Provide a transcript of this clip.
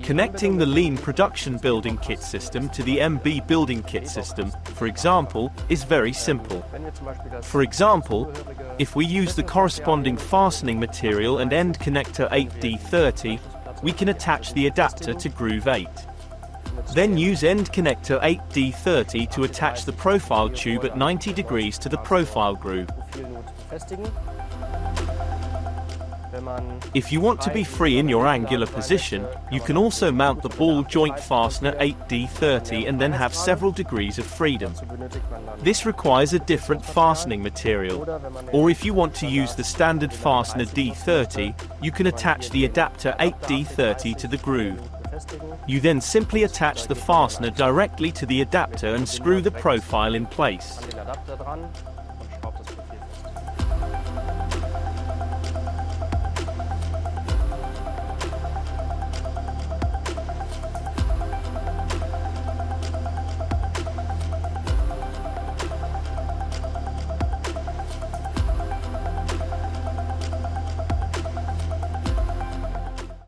Connecting the Lean Production Building Kit system to the MB Building Kit system, for example, is very simple. For example, if we use the corresponding fastening material and end connector 8D30, we can attach the adapter to groove 8. Then use end connector 8D30 to attach the profile tube at 90 degrees to the profile groove. If you want to be free in your angular position, you can also mount the ball joint fastener 8D30 and then have several degrees of freedom. This requires a different fastening material. Or if you want to use the standard fastener D30, you can attach the adapter 8D30 to the groove. You then simply attach the fastener directly to the adapter and screw the profile in place.